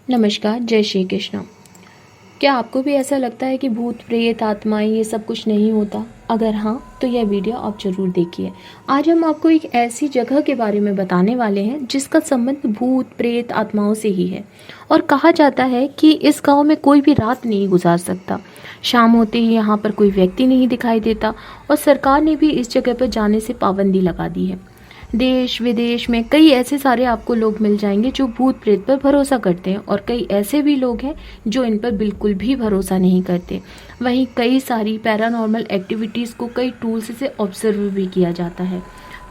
नमस्कार, जय श्री कृष्ण। क्या आपको भी ऐसा लगता है कि भूत प्रेत आत्माएं ये सब कुछ नहीं होता? अगर हाँ, तो यह वीडियो आप जरूर देखिए। आज हम आपको एक ऐसी जगह के बारे में बताने वाले हैं जिसका संबंध भूत प्रेत आत्माओं से ही है। और कहा जाता है कि इस गांव में कोई भी रात नहीं गुजार सकता। शाम होते ही यहाँ पर कोई व्यक्ति नहीं दिखाई देता और सरकार ने भी इस जगह पर जाने से पाबंदी लगा दी है। देश विदेश में कई ऐसे सारे आपको लोग मिल जाएंगे जो भूत प्रेत पर भरोसा करते हैं और कई ऐसे भी लोग हैं जो इन पर बिल्कुल भी भरोसा नहीं करते। वहीं कई सारी पैरानॉर्मल एक्टिविटीज़ को कई टूल्स से ऑब्जर्व भी किया जाता है।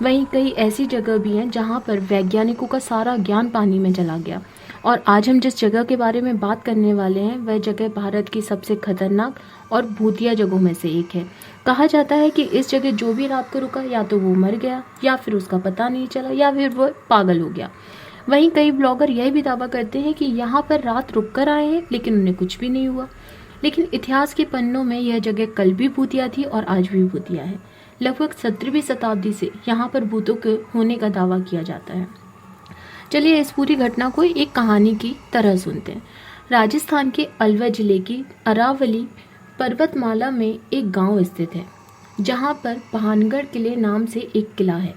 वहीं कई ऐसी जगह भी हैं जहां पर वैज्ञानिकों का सारा ज्ञान पानी में चला गया। और आज हम जिस जगह के बारे में बात करने वाले हैं वह जगह भारत की सबसे खतरनाक और भूतिया जगहों में से एक है। कहा जाता है कि इस जगह जो भी रात को रुका या तो वो मर गया या फिर उसका पता नहीं चला या फिर वो पागल हो गया। वहीं कई ब्लॉगर यह भी दावा करते हैं कि यहाँ पर रात रुक कर आए हैं लेकिन उन्हें कुछ भी नहीं हुआ। लेकिन इतिहास के पन्नों में यह जगह कल भी भूतिया थी और आज भी भूतिया है। लगभग 17वीं शताब्दी से यहाँ पर भूतों के होने का दावा किया जाता है। चलिए इस पूरी घटना को एक कहानी की तरह सुनते हैं। राजस्थान के अलवर जिले की अरावली पर्वतमाला में एक गांव स्थित है जहां पर भानगढ़ किले नाम से एक किला है।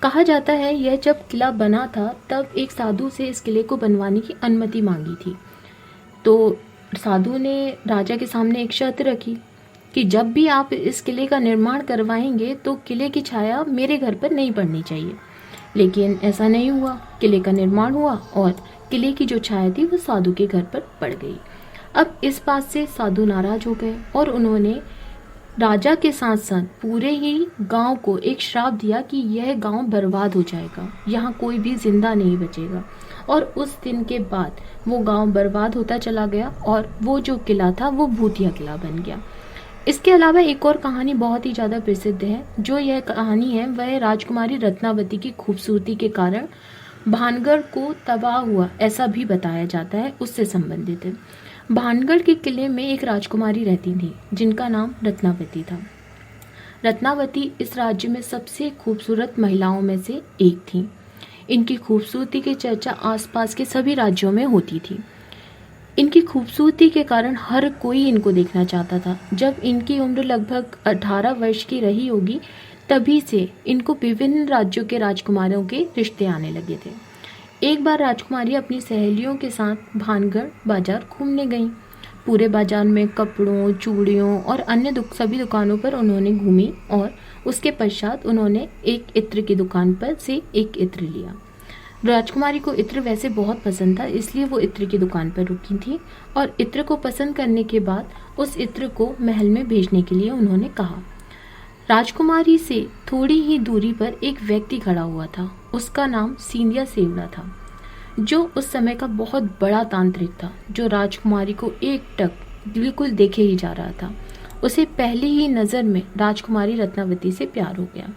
कहा जाता है यह जब किला बना था तब एक साधु से इस किले को बनवाने की अनुमति मांगी थी। तो साधु ने राजा के सामने एक शर्त रखी कि जब भी आप इस किले का निर्माण करवाएंगे तो किले की छाया मेरे घर पर नहीं पड़नी चाहिए। लेकिन ऐसा नहीं हुआ। किले का निर्माण हुआ और किले की जो छाया थी वो साधु के घर पर पड़ गई। अब इस बात से साधु नाराज हो गए और उन्होंने राजा के साथ साथ पूरे ही गांव को एक श्राप दिया कि यह गांव बर्बाद हो जाएगा, यहाँ कोई भी जिंदा नहीं बचेगा। और उस दिन के बाद वो गांव बर्बाद होता चला गया और वो जो किला था वो भूतिया किला बन गया। इसके अलावा एक और कहानी बहुत ही ज़्यादा प्रसिद्ध है। जो यह कहानी है वह राजकुमारी रत्नावती की खूबसूरती के कारण भानगढ़ को तबाह हुआ ऐसा भी बताया जाता है, उससे संबंधित है। भानगढ़ के किले में एक राजकुमारी रहती थी जिनका नाम रत्नावती था। रत्नावती इस राज्य में सबसे खूबसूरत महिलाओं में से एक थी। इनकी खूबसूरती की चर्चा आसपास के सभी राज्यों में होती थी। इनकी खूबसूरती के कारण हर कोई इनको देखना चाहता था। जब इनकी उम्र लगभग 18 वर्ष की रही होगी तभी से इनको विभिन्न राज्यों के राजकुमारों के रिश्ते आने लगे थे। एक बार राजकुमारी अपनी सहेलियों के साथ भानगढ़ बाजार घूमने गईं। पूरे बाजार में कपड़ों, चूड़ियों और अन्य सभी दुकानों पर उन्होंने घूमी और उसके पश्चात उन्होंने एक इत्र की दुकान पर से एक इत्र लिया। राजकुमारी को इत्र वैसे बहुत पसंद था, इसलिए वो इत्र की दुकान पर रुकी थी और इत्र को पसंद करने के बाद उस इत्र को महल में भेजने के लिए उन्होंने कहा। राजकुमारी से थोड़ी ही दूरी पर एक व्यक्ति खड़ा हुआ था। उसका नाम सींदिया सेवड़ा था, जो उस समय का बहुत बड़ा तांत्रिक था, जो राजकुमारी को एकटक बिल्कुल देखे ही जा रहा था। उसे पहली ही नज़र में राजकुमारी रत्नावती से प्यार हो गया।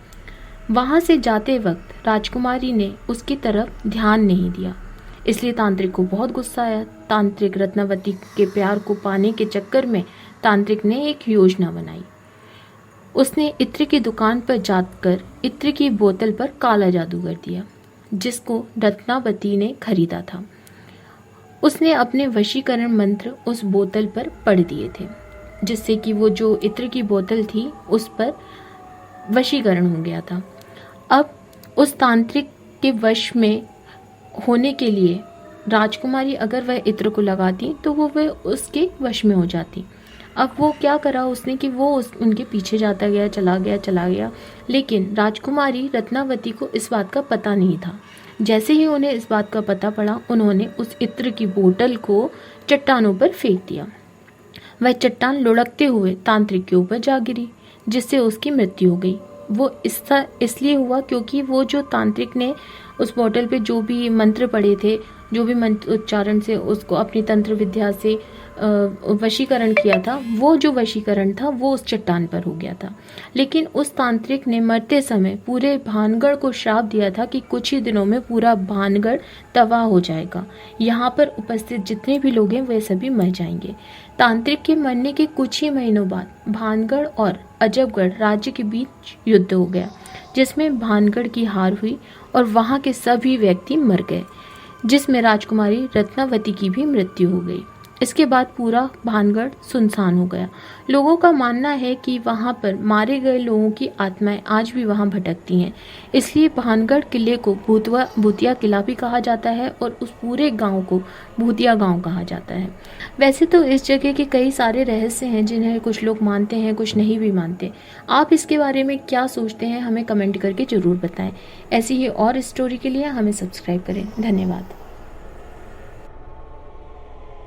वहां से जाते वक्त राजकुमारी ने उसकी तरफ ध्यान नहीं दिया, इसलिए तांत्रिक को बहुत गुस्सा आया। तांत्रिक रत्नावती के प्यार को पाने के चक्कर में तांत्रिक ने एक योजना बनाई। उसने इत्र की दुकान पर जाकर इत्र की बोतल पर काला जादू कर दिया, जिसको रत्नावती ने खरीदा था। उसने अपने वशीकरण मंत्र उस बोतल पर पढ़ दिए थे, जिससे कि वो जो इत्र की बोतल थी उस पर वशीकरण हो गया था। अब उस तांत्रिक के वश में होने के लिए राजकुमारी अगर वह इत्र को लगाती तो वह उसके वश में हो जाती। अब वो क्या करा उसने कि वो उनके पीछे जाता गया, चला गया। लेकिन राजकुमारी रत्नावती को इस बात का पता नहीं था। जैसे ही उन्हें इस बात का पता पड़ा उन्होंने उस इत्र की बोतल को चट्टानों पर फेंक दिया। वह चट्टान लुढ़कते हुए तांत्रिक के ऊपर जा गिरी, जिससे उसकी मृत्यु हो गई। वो इसलिए हुआ क्योंकि वो जो तांत्रिक ने उस बोतल पे जो भी मंत्र पढ़े थे, जो भी मंत्र उच्चारण से उसको अपनी तंत्र विद्या से वशीकरण किया था, वो जो वशीकरण था वो उस चट्टान पर हो गया था। लेकिन उस तांत्रिक ने मरते समय पूरे भानगढ़ को श्राप दिया था कि कुछ ही दिनों में पूरा भानगढ़ तबाह हो जाएगा। यहाँ पर उपस्थित जितने भी लोग हैं वे सभी मर जाएंगे। तांत्रिक के मरने के कुछ ही महीनों बाद भानगढ़ और अजबगढ़ राज्य के बीच युद्ध हो गया, जिसमें भानगढ़ की हार हुई और वहाँ के सभी व्यक्ति मर गए। जिसमें राजकुमारी रत्नावती की भी मृत्यु हो गई। इसके बाद पूरा भानगढ़ सुनसान हो गया। लोगों का मानना है कि वहां पर मारे गए लोगों की आत्माएं आज भी वहां भटकती हैं। इसलिए भानगढ़ किले को भूतिया किला भी कहा जाता है और उस पूरे गांव को भूतिया गांव कहा जाता है। वैसे तो इस जगह के कई सारे रहस्य हैं जिन्हें कुछ लोग मानते हैं, कुछ नहीं भी मानते। आप इसके बारे में क्या सोचते हैं, हमें कमेंट करके ज़रूर बताएं। ऐसी ही और स्टोरी के लिए हमें सब्सक्राइब करें। धन्यवाद।